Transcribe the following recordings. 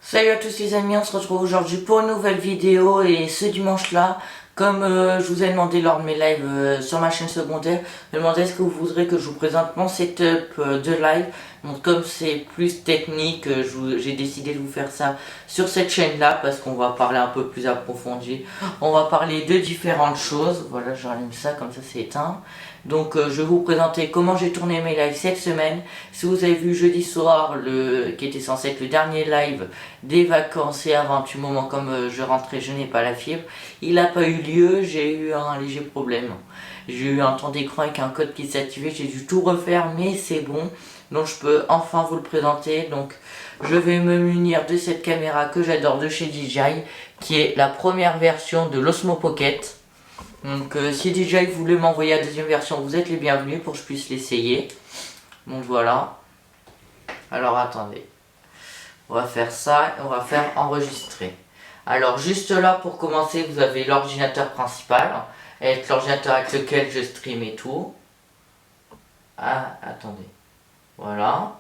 Salut à tous les amis, on se retrouve aujourd'hui pour une nouvelle vidéo et ce dimanche là, comme je vous ai demandé lors de mes lives sur ma chaîne secondaire, je me demandais est-ce que vous voudrez que je vous présente mon setup de live. Donc comme c'est plus technique, j'ai décidé de vous faire ça sur cette chaîne là parce qu'on va parler un peu plus approfondi. On va parler de différentes choses, voilà je rallume ça comme ça c'est éteint. Donc je vais vous présenter comment j'ai tourné mes lives cette semaine. Si vous avez vu jeudi soir, qui était censé être le dernier live des vacances et avant du moment comme je rentrais, je n'ai pas la fibre. Il n'a pas eu lieu, j'ai eu un léger problème. J'ai eu un temps d'écran avec un code qui s'est activé, j'ai dû tout refaire mais c'est bon. Donc je peux enfin vous le présenter. Donc je vais me munir de cette caméra que j'adore de chez DJI, qui est la première version de l'Osmo Pocket. Donc si DJI voulait m'envoyer la deuxième version, vous êtes les bienvenus pour que je puisse l'essayer. Donc voilà. Alors attendez. On va faire ça et on va faire enregistrer. Alors juste là pour commencer, vous avez l'ordinateur principal, avec l'ordinateur avec lequel je stream et tout. Ah, attendez. Voilà.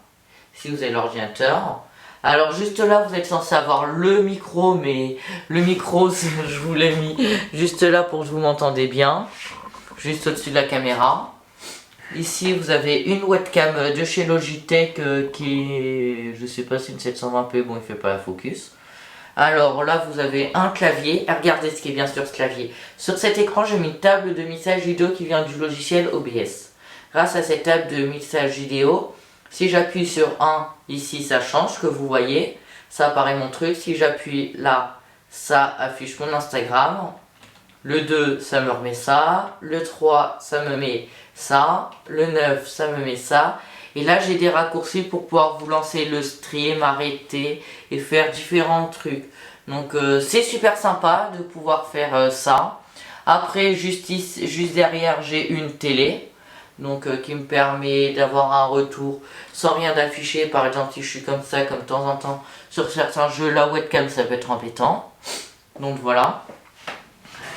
Si vous avez l'ordinateur. Alors juste là, vous êtes censé avoir le micro, mais le micro, je vous l'ai mis juste là pour que vous m'entendez bien. Juste au-dessus de la caméra. Ici, vous avez une webcam de chez Logitech qui est, je sais pas si c'est une 720p, bon, il fait pas la focus. Alors là, vous avez un clavier. Regardez ce qui est bien sur ce clavier. Sur cet écran, j'ai mis une table de mixage vidéo qui vient du logiciel OBS. Grâce à cette table de mixage vidéo, si j'appuie sur 1, ici, ça change, que vous voyez. Ça apparaît mon truc. Si j'appuie là, ça affiche mon Instagram. Le 2, ça me remet ça. Le 3, ça me met ça. Le 9, ça me met ça. Et là, j'ai des raccourcis pour pouvoir vous lancer le stream, arrêter et faire différents trucs. Donc, c'est super sympa de pouvoir faire ça. Après, juste derrière, j'ai une télé. Donc, qui me permet d'avoir un retour sans rien d'afficher. Par exemple, si je suis comme ça, comme de temps en temps, sur certains jeux, la webcam, ça peut être embêtant. Donc, voilà.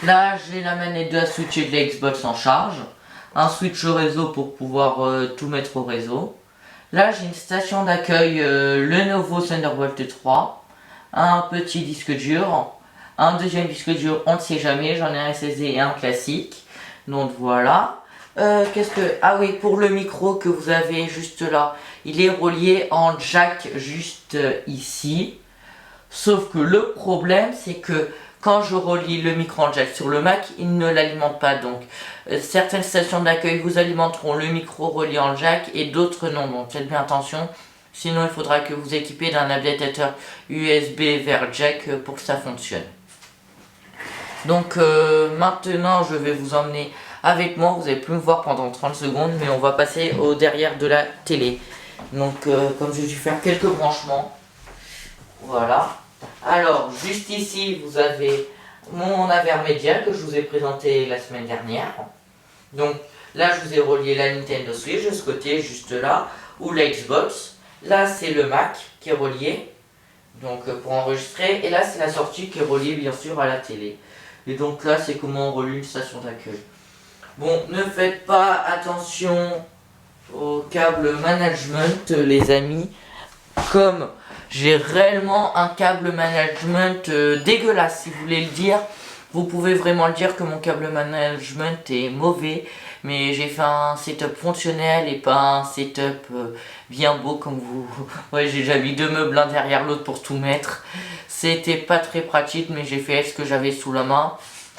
Là, j'ai la manette de la Switch et de la Xbox en charge. Un switch au réseau pour pouvoir tout mettre au réseau. Là, j'ai une station d'accueil Lenovo Thunderbolt 3. Un petit disque dur. Un deuxième disque dur, on ne sait jamais. J'en ai un SSD et un classique. Donc voilà. Ah oui, pour le micro que vous avez juste là, il est relié en jack juste ici. Sauf que le problème, c'est que quand je relie le micro en jack sur le Mac, il ne l'alimente pas. Donc, certaines stations d'accueil vous alimenteront le micro relié en jack et d'autres non. Donc, faites bien attention. Sinon, il faudra que vous équipez d'un adaptateur USB vers jack pour que ça fonctionne. Donc, maintenant, je vais vous emmener avec moi. Vous n'allez plus me voir pendant 30 secondes, mais on va passer au derrière de la télé. Donc, comme j'ai dû faire quelques branchements. Voilà. Alors, juste ici, vous avez mon Avermedia que je vous ai présenté la semaine dernière. Donc, là, je vous ai relié la Nintendo Switch de ce côté, juste là, ou la Xbox. Là, c'est le Mac qui est relié, donc pour enregistrer. Et là, c'est la sortie qui est reliée, bien sûr, à la télé. Et donc là, c'est comment on relie une station d'accueil. Bon, ne faites pas attention au câble management, les amis. Comme j'ai réellement un câble management dégueulasse, si vous voulez le dire. Vous pouvez vraiment le dire que mon câble management est mauvais. Mais j'ai fait un setup fonctionnel et pas un setup bien beau comme vous. Ouais, j'ai déjà mis 2 meubles l'un derrière l'autre pour tout mettre. C'était pas très pratique, mais j'ai fait ce que j'avais sous la main.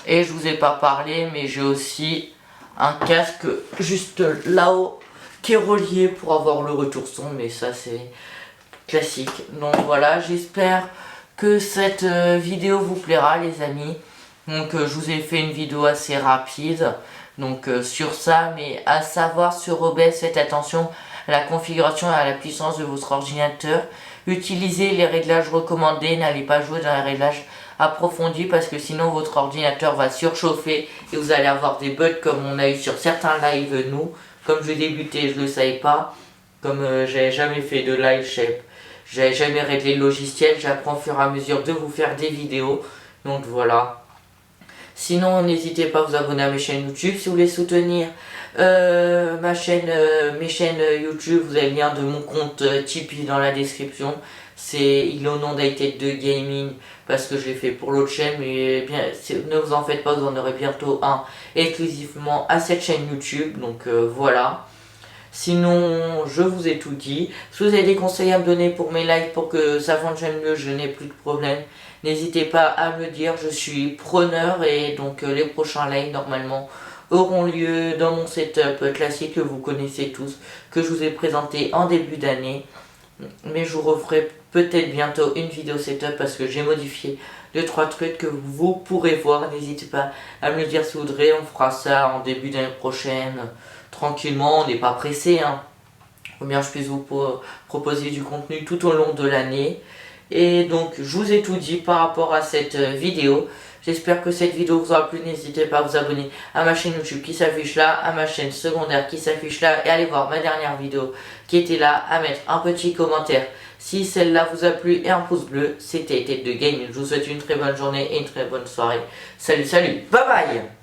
Et je vous ai pas parlé, mais j'ai aussi un casque juste là-haut qui est relié pour avoir le retour son. Mais ça, c'est classique. Donc voilà, j'espère que cette vidéo vous plaira, les amis. Donc je vous ai fait une vidéo assez rapide donc sur ça, mais à savoir sur OBS, faites attention à la configuration et à la puissance de votre ordinateur. Utilisez les réglages recommandés, n'allez pas jouer dans les réglages approfondis parce que sinon votre ordinateur va surchauffer et vous allez avoir des bugs comme on a eu sur certains lives nous. Comme je débutais, je ne le savais pas. Comme j'avais jamais fait de live, j'avais jamais réglé le logiciel, j'apprends au fur et à mesure de vous faire des vidéos. Donc voilà. Sinon, n'hésitez pas à vous abonner à mes chaînes YouTube. Si vous voulez soutenir Ma chaîne, mes chaînes YouTube, vous avez le lien de mon compte Tipeee dans la description. C'est Ilonondated de Gaming parce que je l'ai fait pour l'autre chaîne, mais bien, ne vous en faites pas, vous en aurez bientôt un exclusivement à cette chaîne YouTube. Donc voilà. Sinon, je vous ai tout dit. Si vous avez des conseils à me donner pour mes lives pour que ça fonctionne mieux, je n'ai plus de problème. N'hésitez pas à me le dire, je suis preneur et donc les prochains lives normalement auront lieu dans mon setup classique que vous connaissez tous, que je vous ai présenté en début d'année. Mais je vous referai peut-être bientôt une vidéo setup parce que j'ai modifié 2-3 trucs que vous pourrez voir. N'hésitez pas à me le dire si vous voudrez, on fera ça en début d'année prochaine. Tranquillement, on n'est pas pressé, hein. Faut bien que je puisse vous proposer du contenu tout au long de l'année. Et donc, je vous ai tout dit par rapport à cette vidéo. J'espère que cette vidéo vous aura plu. N'hésitez pas à vous abonner à ma chaîne YouTube qui s'affiche là, à ma chaîne secondaire qui s'affiche là, et allez voir ma dernière vidéo qui était là, à mettre un petit commentaire si celle-là vous a plu et un pouce bleu. C'était Tête de Game. Je vous souhaite une très bonne journée et une très bonne soirée. Salut, salut, bye bye.